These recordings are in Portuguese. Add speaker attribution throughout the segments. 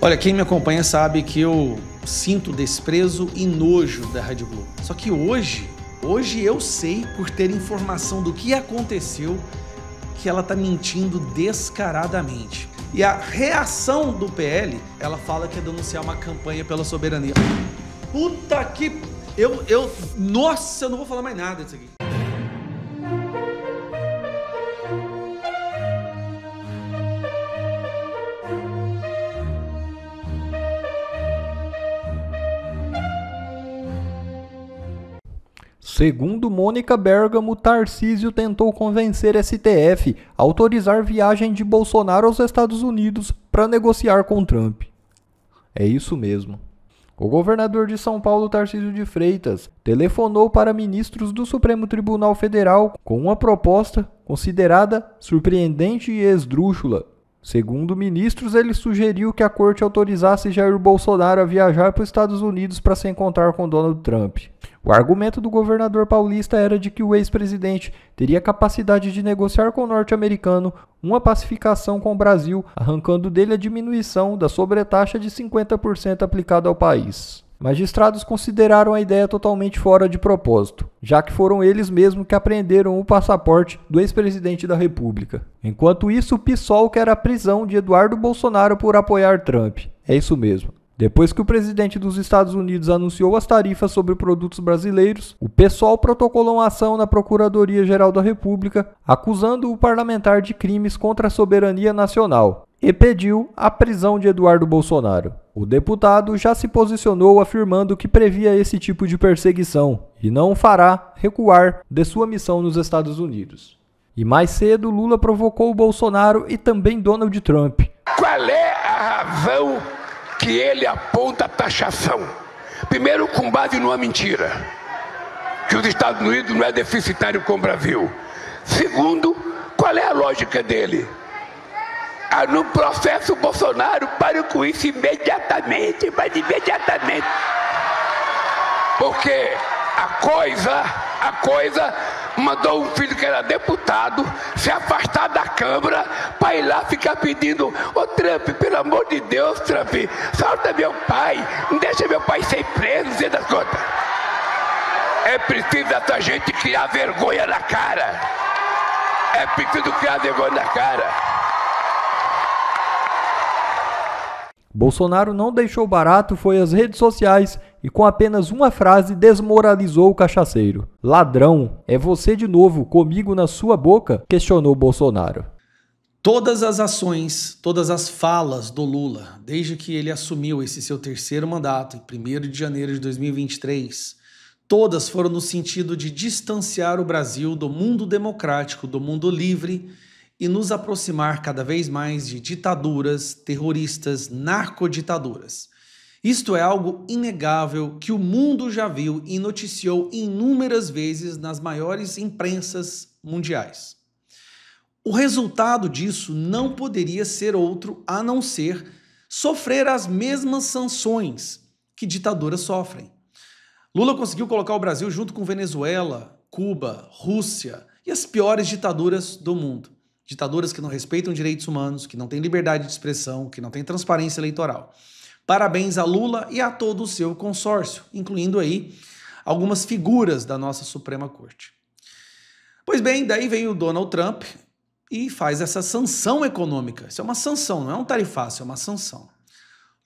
Speaker 1: Olha, quem me acompanha sabe que eu sinto desprezo e nojo da Rede Globo. Só que hoje eu sei, por ter informação do que aconteceu, que ela tá mentindo descaradamente. E a reação do PL, ela fala que é denunciar uma campanha pela soberania. Puta que... Nossa, eu não vou falar mais nada disso aqui.
Speaker 2: Segundo Mônica Bergamo, Tarcísio tentou convencer STF a autorizar viagem de Bolsonaro aos Estados Unidos para negociar com Trump. É isso mesmo. O governador de São Paulo, Tarcísio de Freitas, telefonou para ministros do Supremo Tribunal Federal com uma proposta considerada surpreendente e esdrúxula. Segundo ministros, ele sugeriu que a corte autorizasse Jair Bolsonaro a viajar para os Estados Unidos para se encontrar com Donald Trump. O argumento do governador paulista era de que o ex-presidente teria capacidade de negociar com o norte-americano uma pacificação com o Brasil, arrancando dele a diminuição da sobretaxa de 50% aplicada ao país. Magistrados consideraram a ideia totalmente fora de propósito, já que foram eles mesmos que apreenderam o passaporte do ex-presidente da República. Enquanto isso, o PSOL quer a prisão de Eduardo Bolsonaro por apoiar Trump. É isso mesmo. Depois que o presidente dos Estados Unidos anunciou as tarifas sobre produtos brasileiros, o PSOL protocolou uma ação na Procuradoria-Geral da República, acusando o parlamentar de crimes contra a soberania nacional, e pediu a prisão de Eduardo Bolsonaro. O deputado já se posicionou afirmando que previa esse tipo de perseguição e não o fará recuar de sua missão nos Estados Unidos. E mais cedo, Lula provocou o Bolsonaro e também Donald Trump.
Speaker 3: Qual é a razão que ele aponta a taxação? Primeiro, com base numa mentira, que os Estados Unidos não é deficitário com o Brasil. Segundo, qual é a lógica dele? No processo Bolsonaro, para com isso imediatamente, mas imediatamente. Porque a coisa mandou um filho que era deputado se afastar da Câmara para ir lá ficar pedindo: ô Trump, pelo amor de Deus, Trump, solta meu pai, não deixa meu pai ser preso, não sei das contas. É preciso essa gente criar vergonha na cara. É preciso criar vergonha na cara.
Speaker 2: Bolsonaro não deixou barato, foi às redes sociais e com apenas uma frase desmoralizou o cachaceiro. Ladrão, é você de novo, comigo na sua boca? Questionou Bolsonaro.
Speaker 1: Todas as ações, todas as falas do Lula, desde que ele assumiu esse seu terceiro mandato, em 1º de janeiro de 2023, todas foram no sentido de distanciar o Brasil do mundo democrático, do mundo livre, e nos aproximar cada vez mais de ditaduras, terroristas, narcoditaduras. Isto é algo inegável que o mundo já viu e noticiou inúmeras vezes nas maiores imprensas mundiais. O resultado disso não poderia ser outro a não ser sofrer as mesmas sanções que ditaduras sofrem. Lula conseguiu colocar o Brasil junto com Venezuela, Cuba, Rússia e as piores ditaduras do mundo. Ditaduras que não respeitam direitos humanos, que não têm liberdade de expressão, que não têm transparência eleitoral. Parabéns a Lula e a todo o seu consórcio, incluindo aí algumas figuras da nossa Suprema Corte. Pois bem, daí vem o Donald Trump e faz essa sanção econômica. Isso é uma sanção, não é um tarifaço, é uma sanção.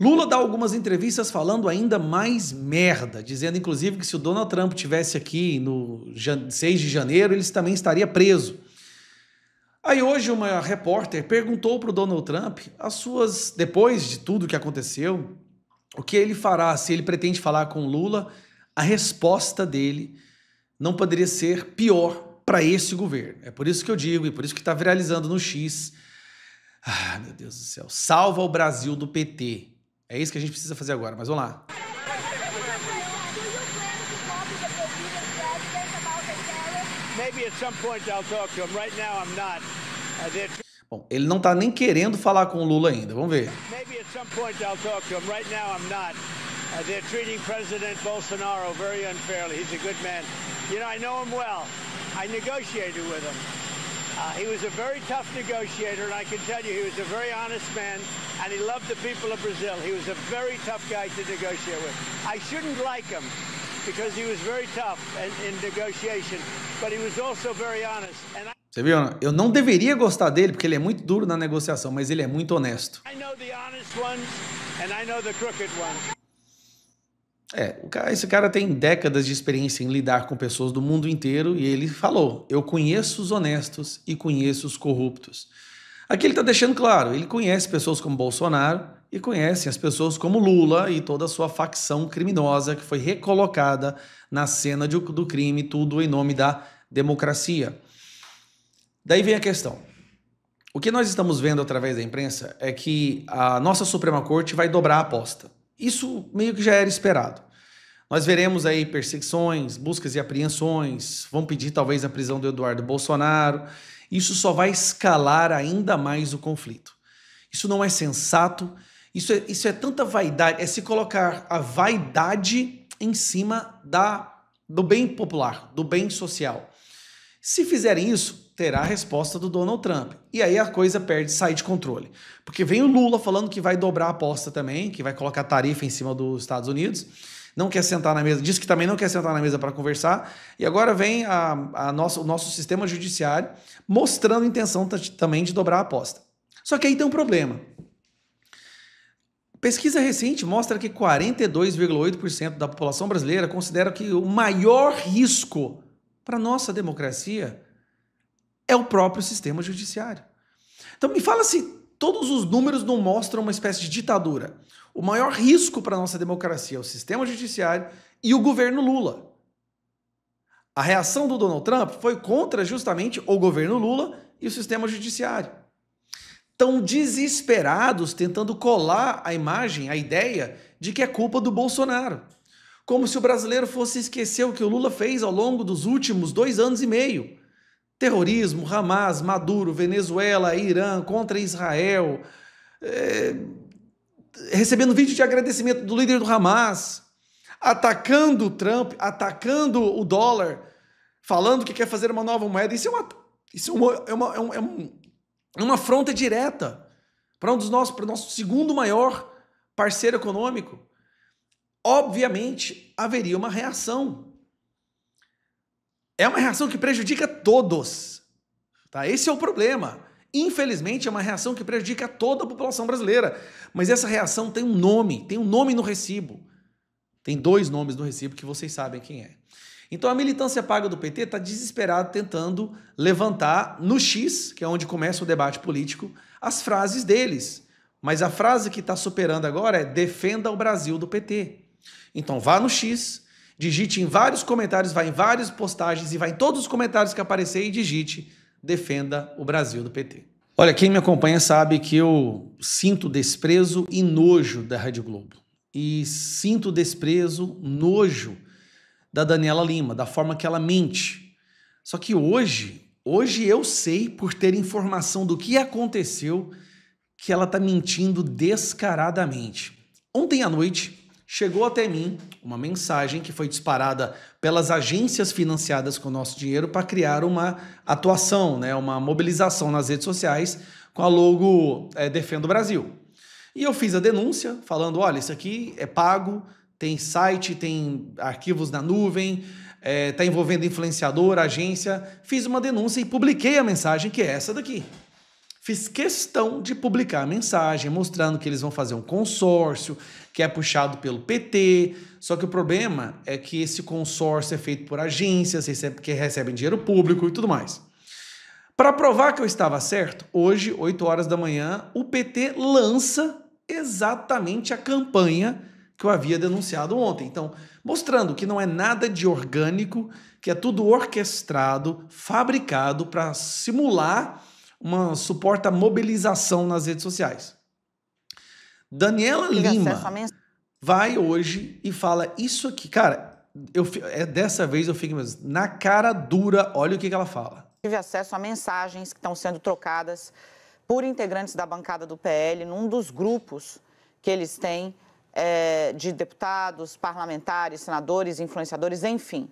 Speaker 1: Lula dá algumas entrevistas falando ainda mais merda, dizendo inclusive que se o Donald Trump estivesse aqui no 6 de janeiro, ele também estaria preso. Aí hoje uma repórter perguntou para o Donald Trump depois de tudo que aconteceu, o que ele fará, se ele pretende falar com o Lula. A resposta dele não poderia ser pior para esse governo. É por isso que eu digo, e por isso que está viralizando no X. Ah, meu Deus do céu. Salva o Brasil do PT. É isso que a gente precisa fazer agora, mas vamos lá. Bom, ele não está nem querendo falar com o Lula ainda. Vamos ver.
Speaker 4: They're treating President Bolsonaro very unfairly. He's a good man. You know, I know him well. I negotiated with him. He was a very tough negotiator, and I can tell you he was a very honest man. and he loved the people of Brazil. He was a very tough guy to negotiate with. I shouldn't like him because he was very tough in negotiation, but he was also very honest.
Speaker 1: Você viu? Eu não deveria gostar dele porque ele é muito duro na negociação, mas ele é muito honesto.
Speaker 4: I know the honest ones and I know the crooked ones.
Speaker 1: Esse cara tem décadas de experiência em lidar com pessoas do mundo inteiro e ele falou, eu conheço os honestos e conheço os corruptos. Aqui ele está deixando claro, ele conhece pessoas como Bolsonaro e conhece as pessoas como Lula e toda a sua facção criminosa que foi recolocada na cena do crime, tudo em nome da democracia. Daí vem a questão. O que nós estamos vendo através da imprensa é que a nossa Suprema Corte vai dobrar a aposta. Isso meio que já era esperado. Nós veremos aí perseguições, buscas e apreensões, vão pedir talvez a prisão do Eduardo Bolsonaro. Isso só vai escalar ainda mais o conflito. Isso não é sensato, isso é tanta vaidade, é se colocar a vaidade em cima do bem popular, do bem social. Se fizerem isso, terá a resposta do Donald Trump. E aí a coisa sai de controle. Porque vem o Lula falando que vai dobrar a aposta também, que vai colocar tarifa em cima dos Estados Unidos, não quer sentar na mesa, diz que também não quer sentar na mesa para conversar, e agora vem o nosso sistema judiciário mostrando intenção também de dobrar a aposta. Só que aí tem um problema. Pesquisa recente mostra que 42,8% da população brasileira considera que o maior risco para a nossa democracia é o próprio sistema judiciário. Então me fala se todos os números não mostram uma espécie de ditadura. O maior risco para a nossa democracia é o sistema judiciário e o governo Lula. A reação do Donald Trump foi contra justamente o governo Lula e o sistema judiciário. Estão desesperados tentando colar a imagem, a ideia de que é culpa do Bolsonaro. Como se o brasileiro fosse esquecer o que o Lula fez ao longo dos últimos 2 anos e meio. Terrorismo, Hamas, Maduro, Venezuela, Irã, contra Israel, recebendo vídeo de agradecimento do líder do Hamas, atacando o Trump, atacando o dólar, falando que quer fazer uma nova moeda. Isso é uma afronta direta para o nosso segundo maior parceiro econômico. Obviamente, haveria uma reação. É uma reação que prejudica todos. Tá? Esse é o problema. Infelizmente, é uma reação que prejudica toda a população brasileira. Mas essa reação tem um nome no recibo. Tem 2 nomes no recibo que vocês sabem quem é. Então a militância paga do PT está desesperada tentando levantar no X, que é onde começa o debate político, as frases deles. Mas a frase que está superando agora é defenda o Brasil do PT. Então vá no X, digite em vários comentários, vá em várias postagens e vá em todos os comentários que aparecer e digite defenda o Brasil do PT. Olha, quem me acompanha sabe que eu sinto desprezo e nojo da Rede Globo. E sinto desprezo, nojo da Daniela Lima, da forma que ela mente. Só que hoje eu sei, por ter informação do que aconteceu, que ela está mentindo descaradamente. Ontem à noite, chegou até mim uma mensagem que foi disparada pelas agências financiadas com o nosso dinheiro para criar uma atuação, né, uma mobilização nas redes sociais com a logo Defenda o Brasil. E eu fiz a denúncia falando, olha, isso aqui é pago, tem site, tem arquivos na nuvem, está envolvendo influenciador, agência. Fiz uma denúncia e publiquei a mensagem, que é essa daqui. Fiz questão de publicar a mensagem, mostrando que eles vão fazer um consórcio, que é puxado pelo PT, só que o problema é que esse consórcio é feito por agências que recebem dinheiro público e tudo mais. Para provar que eu estava certo, hoje, 8 horas da manhã, o PT lança exatamente a campanha que eu havia denunciado ontem. Então, mostrando que não é nada de orgânico, que é tudo orquestrado, fabricado para simular uma suporta mobilização nas redes sociais. Daniela Lima vai hoje e fala isso aqui. Cara, dessa vez eu fico mesmo na cara dura, olha o que ela fala.
Speaker 5: Tive acesso a mensagens que estão sendo trocadas por integrantes da bancada do PL num dos grupos que eles têm de deputados, parlamentares, senadores, influenciadores, enfim.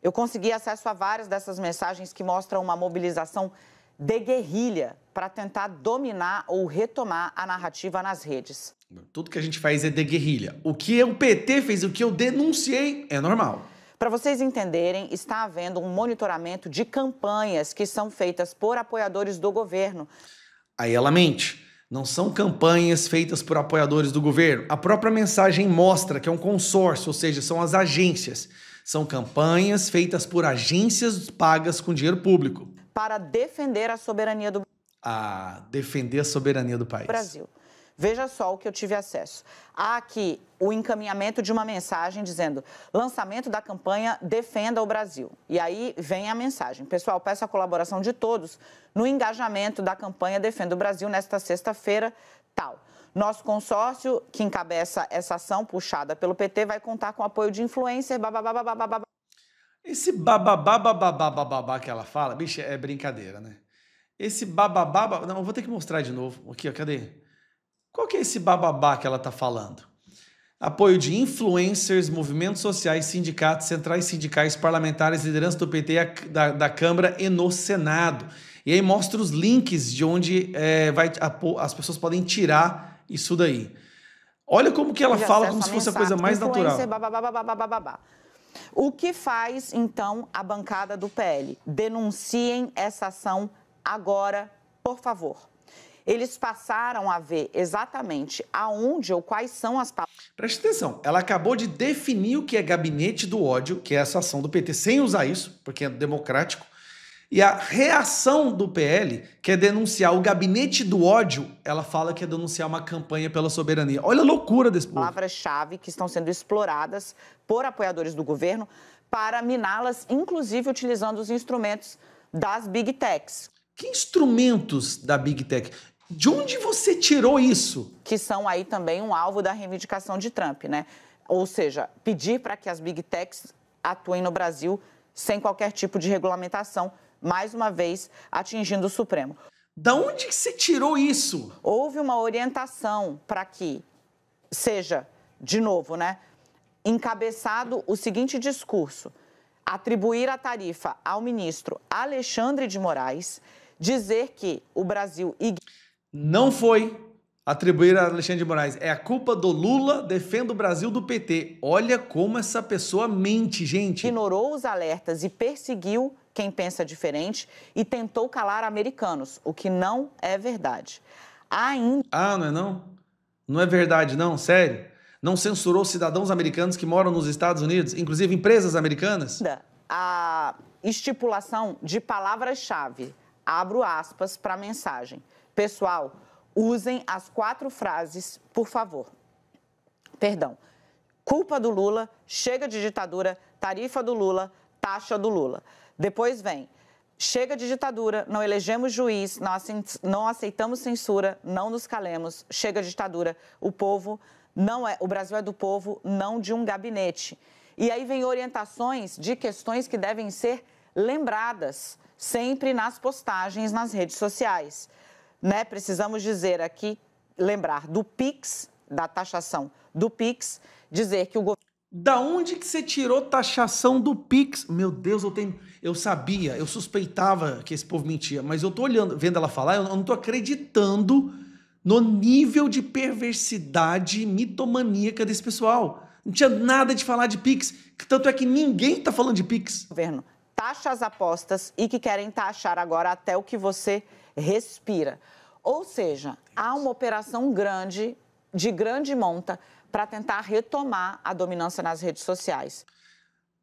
Speaker 5: Eu consegui acesso a várias dessas mensagens que mostram uma mobilização de guerrilha para tentar dominar ou retomar a narrativa nas redes.
Speaker 1: Tudo que a gente faz é de guerrilha. O que o PT fez, o que eu denunciei, é normal.
Speaker 5: Para vocês entenderem, está havendo um monitoramento de campanhas que são feitas por apoiadores do governo.
Speaker 1: Aí ela mente. Não são campanhas feitas por apoiadores do governo. A própria mensagem mostra que é um consórcio, ou seja, são as agências. São campanhas feitas por agências pagas com dinheiro público.
Speaker 5: Para defender a soberania do
Speaker 1: defender a soberania do país.
Speaker 5: Brasil. Veja só o que eu tive acesso. Há aqui o encaminhamento de uma mensagem dizendo: lançamento da campanha Defenda o Brasil. E aí vem a mensagem. Pessoal, peço a colaboração de todos no engajamento da campanha Defenda o Brasil nesta sexta-feira, tal. Nosso consórcio, que encabeça essa ação puxada pelo PT, vai contar com apoio de influencer, bababá.
Speaker 1: Esse bababá que ela fala, bicho, é brincadeira, né? Esse bababá... Não, eu vou ter que mostrar de novo. Aqui, ó, cadê? Qual que é esse bababá que ela tá falando? Apoio de influencers, movimentos sociais, sindicatos, centrais sindicais, parlamentares, liderança do PT, da Câmara e no Senado. E aí mostra os links de onde as pessoas podem tirar isso daí. Olha como que ela fala, como se fosse a coisa mais natural.
Speaker 5: O que faz, então, a bancada do PL? Denunciem essa ação agora, por favor. Eles passaram a ver exatamente aonde ou quais são as palavras.
Speaker 1: Preste atenção, ela acabou de definir o que é gabinete do ódio, que é essa ação do PT, sem usar isso, porque é democrático. E a reação do PL, que é denunciar o gabinete do ódio, ela fala que é denunciar uma campanha pela soberania. Olha a loucura desse povo.
Speaker 5: Palavras-chave que estão sendo exploradas por apoiadores do governo para miná-las, inclusive utilizando os instrumentos das Big Techs.
Speaker 1: Que instrumentos da Big Tech? De onde você tirou isso?
Speaker 5: Que são aí também um alvo da reivindicação de Trump, né? Ou seja, pedir para que as Big Techs atuem no Brasil sem qualquer tipo de regulamentação, mais uma vez atingindo o Supremo.
Speaker 1: Da onde que você tirou isso?
Speaker 5: Houve uma orientação para que seja, de novo, né, encabeçado o seguinte discurso: atribuir a tarifa ao ministro Alexandre de Moraes, dizer que o Brasil...
Speaker 1: Não foi atribuir a Alexandre de Moraes. É a culpa do Lula, defenda o Brasil do PT. Olha como essa pessoa mente, gente.
Speaker 5: Ignorou os alertas e perseguiu quem pensa diferente e tentou calar americanos, o que não é verdade. Ainda...
Speaker 1: não é não? Não é verdade não? Sério? Não censurou cidadãos americanos que moram nos Estados Unidos, inclusive empresas americanas?
Speaker 5: A estipulação de palavras-chave, abro aspas para a mensagem. Pessoal, usem as 4 frases, por favor. Perdão. Culpa do Lula, chega de ditadura, tarifa do Lula, taxa do Lula. Depois vem, chega de ditadura, não elegemos juiz, não aceitamos censura, não nos calemos, chega de ditadura, o Brasil é do povo, não de um gabinete. E aí vem orientações de questões que devem ser lembradas sempre nas postagens nas redes sociais. Né? Precisamos dizer aqui, lembrar do PIX, da taxação do PIX, dizer que o governo...
Speaker 1: Da onde que você tirou taxação do PIX? Meu Deus, eu sabia, eu suspeitava que esse povo mentia, mas eu tô vendo ela falar, eu não tô acreditando no nível de perversidade mitomaníaca desse pessoal. Não tinha nada de falar de PIX, tanto é que ninguém tá falando de PIX.
Speaker 5: Governo taxa as apostas e que querem taxar agora até o que você respira. Ou seja, há uma operação grande, de grande monta, para tentar retomar a dominância nas redes sociais.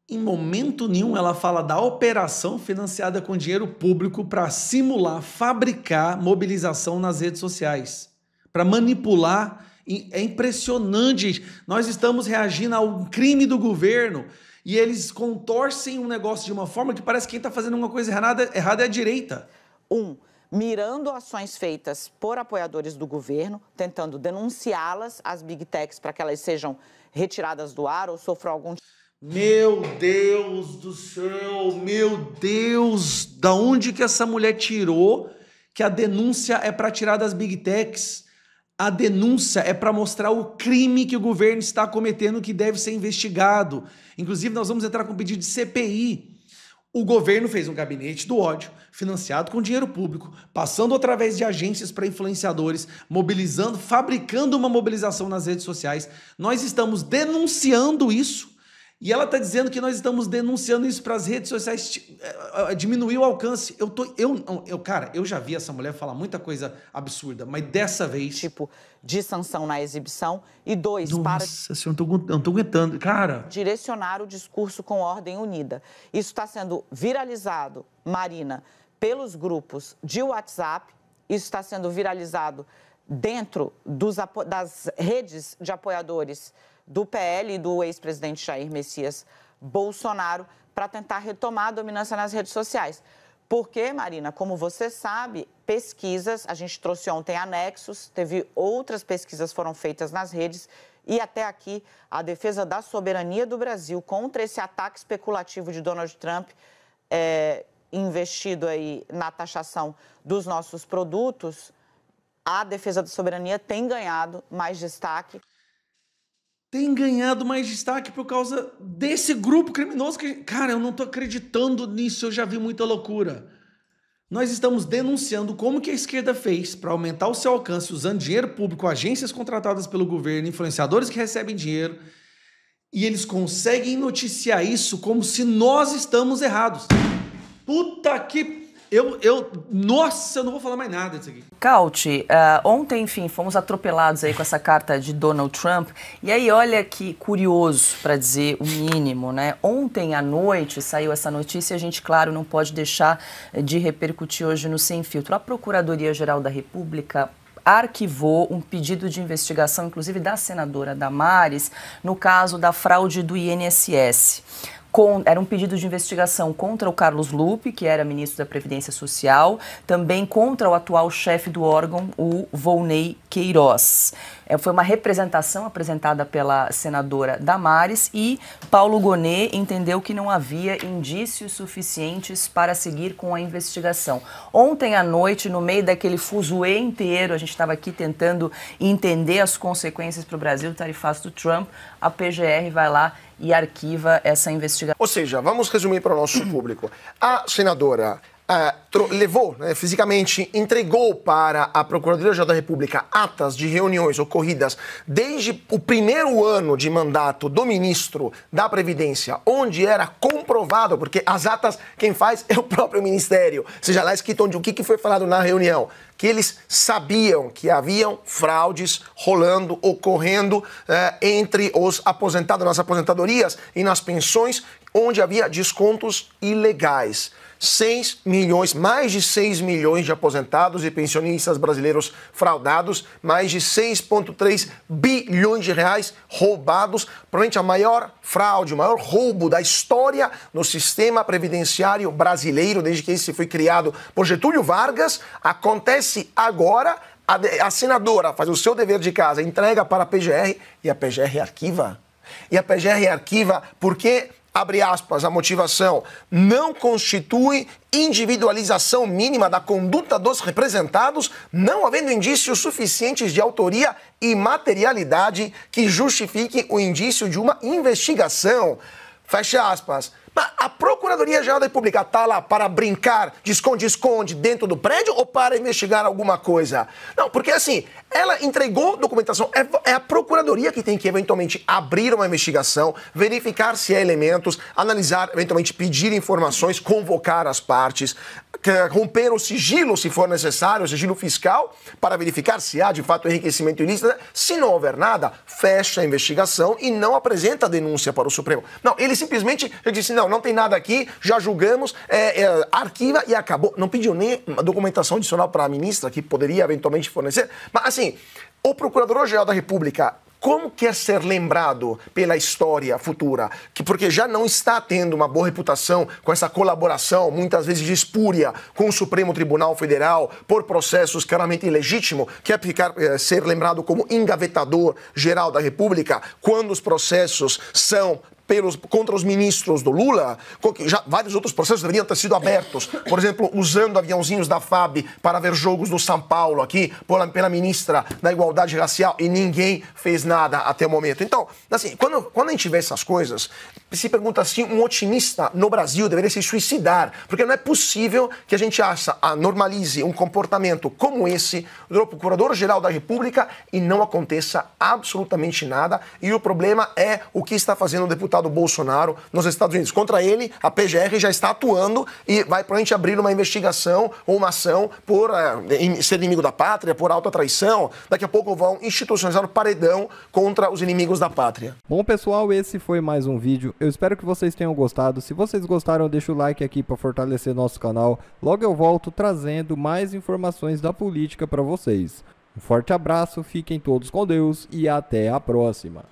Speaker 1: Em momento nenhum ela fala da operação financiada com dinheiro público para simular, fabricar mobilização nas redes sociais, para manipular. É impressionante. Nós estamos reagindo ao crime do governo e eles contorcem um negócio de uma forma que parece que quem está fazendo uma coisa errada é a direita.
Speaker 5: Mirando ações feitas por apoiadores do governo, tentando denunciá-las, as Big Techs, para que elas sejam retiradas do ar ou sofram algum...
Speaker 1: Meu Deus do céu, meu Deus, da onde que essa mulher tirou que a denúncia é para tirar das Big Techs? A denúncia é para mostrar o crime que o governo está cometendo que deve ser investigado. Inclusive, nós vamos entrar com um pedido de CPI. O governo fez um gabinete do ódio, financiado com dinheiro público, passando através de agências para influenciadores, mobilizando, fabricando uma mobilização nas redes sociais. Nós estamos denunciando isso. E ela está dizendo que nós estamos denunciando isso para as redes sociais, diminuir o alcance. Cara, eu já vi essa mulher falar muita coisa absurda, mas dessa vez...
Speaker 5: Tipo de sanção na exibição. E 2,
Speaker 1: Nossa senhora, eu não tô aguentando. Cara...
Speaker 5: direcionar o discurso com ordem unida. Isso está sendo viralizado, Marina, pelos grupos de WhatsApp. Isso está sendo viralizado dentro das redes de apoiadores do PL e do ex-presidente Jair Messias Bolsonaro para tentar retomar a dominância nas redes sociais. Porque, Marina, como você sabe, pesquisas, a gente trouxe ontem anexos, teve outras pesquisas foram feitas nas redes e até aqui a defesa da soberania do Brasil contra esse ataque especulativo de Donald Trump, investido aí na taxação dos nossos produtos, a defesa da soberania tem ganhado mais destaque.
Speaker 1: Tem ganhado mais destaque por causa desse grupo criminoso que... Cara, eu não tô acreditando nisso, eu já vi muita loucura. Nós estamos denunciando como que a esquerda fez para aumentar o seu alcance usando dinheiro público, agências contratadas pelo governo, influenciadores que recebem dinheiro, e eles conseguem noticiar isso como se nós estamos errados. Puta que... Nossa, eu não vou falar mais nada disso aqui.
Speaker 6: Cauty, ontem, enfim, fomos atropelados aí com essa carta de Donald Trump. E aí, olha que curioso, para dizer o mínimo, né? Ontem à noite saiu essa notícia e a gente, claro, não pode deixar de repercutir hoje no Sem Filtro. A Procuradoria-Geral da República arquivou um pedido de investigação, inclusive da senadora Damares, no caso da fraude do INSS. Era um pedido de investigação contra o Carlos Lupe, que era ministro da Previdência Social, também contra o atual chefe do órgão, o Volney Queiroz. Foi uma representação apresentada pela senadora Damares e Paulo Gonet entendeu que não havia indícios suficientes para seguir com a investigação. Ontem à noite, no meio daquele fuzuê inteiro, a gente estava aqui tentando entender as consequências para o Brasil do tarifaço do Trump, a PGR vai lá e arquiva essa investigação.
Speaker 7: Ou seja, vamos resumir para o nosso público. A senadora levou, fisicamente, entregou para a Procuradoria-Geral da República atas de reuniões ocorridas desde o primeiro ano de mandato do ministro da Previdência, onde era comprovado, porque as atas quem faz é o próprio Ministério, seja lá escrito onde o que foi falado na reunião, que eles sabiam que haviam fraudes rolando, ocorrendo entre os aposentados nas aposentadorias e nas pensões, onde havia descontos ilegais. 6 milhões, mais de 6 milhões de aposentados e pensionistas brasileiros fraudados, mais de 6,3 bilhões de reais roubados, provavelmente a maior fraude, o maior roubo da história no sistema previdenciário brasileiro, desde que esse foi criado por Getúlio Vargas. Acontece agora, a senadora faz o seu dever de casa, entrega para a PGR e a PGR arquiva. E a PGR arquiva porque... abre aspas, a motivação não constitui individualização mínima da conduta dos representados, não havendo indícios suficientes de autoria e materialidade que justifiquem o indício de uma investigação. Fecha aspas. A Procuradoria-Geral da República está lá para brincar de esconde-esconde dentro do prédio ou para investigar alguma coisa? Não, porque assim, ela entregou documentação, é a Procuradoria que tem que eventualmente abrir uma investigação, verificar se há elementos, analisar, eventualmente pedir informações, convocar as partes, romper o sigilo se for necessário, o sigilo fiscal, para verificar se há de fato enriquecimento ilícito. Se não houver nada, fecha a investigação e não apresenta a denúncia para o Supremo. Não, ele simplesmente disse, não tem nada aqui, já julgamos, arquiva e acabou. Não pediu nem a documentação adicional para a ministra, que poderia eventualmente fornecer. Mas assim, o Procurador-Geral da República, como quer ser lembrado pela história futura? Porque já não está tendo uma boa reputação com essa colaboração, muitas vezes espúria, com o Supremo Tribunal Federal, por processos claramente ilegítimos, quer ser lembrado como engavetador geral da República, quando os processos são contra os ministros do Lula, já vários outros processos deveriam ter sido abertos. Por exemplo, usando aviãozinhos da FAB para ver jogos do São Paulo aqui, pela ministra da Igualdade Racial, e ninguém fez nada até o momento. Então, assim, quando a gente vê essas coisas, se pergunta assim, um otimista no Brasil deveria se suicidar, porque não é possível que a gente normalize um comportamento como esse do Procurador-Geral da República e não aconteça absolutamente nada. E o problema é o que está fazendo o deputado Bolsonaro nos Estados Unidos. Contra ele, a PGR já está atuando e vai provavelmente abrir uma investigação ou uma ação por ser inimigo da pátria, por autotraição. Daqui a pouco vão institucionalizar o paredão contra os inimigos da pátria.
Speaker 2: Bom, pessoal, esse foi mais um vídeo. Eu espero que vocês tenham gostado. Se vocês gostaram, deixa o like aqui para fortalecer nosso canal. Logo eu volto trazendo mais informações da política para vocês. Um forte abraço, fiquem todos com Deus e até a próxima.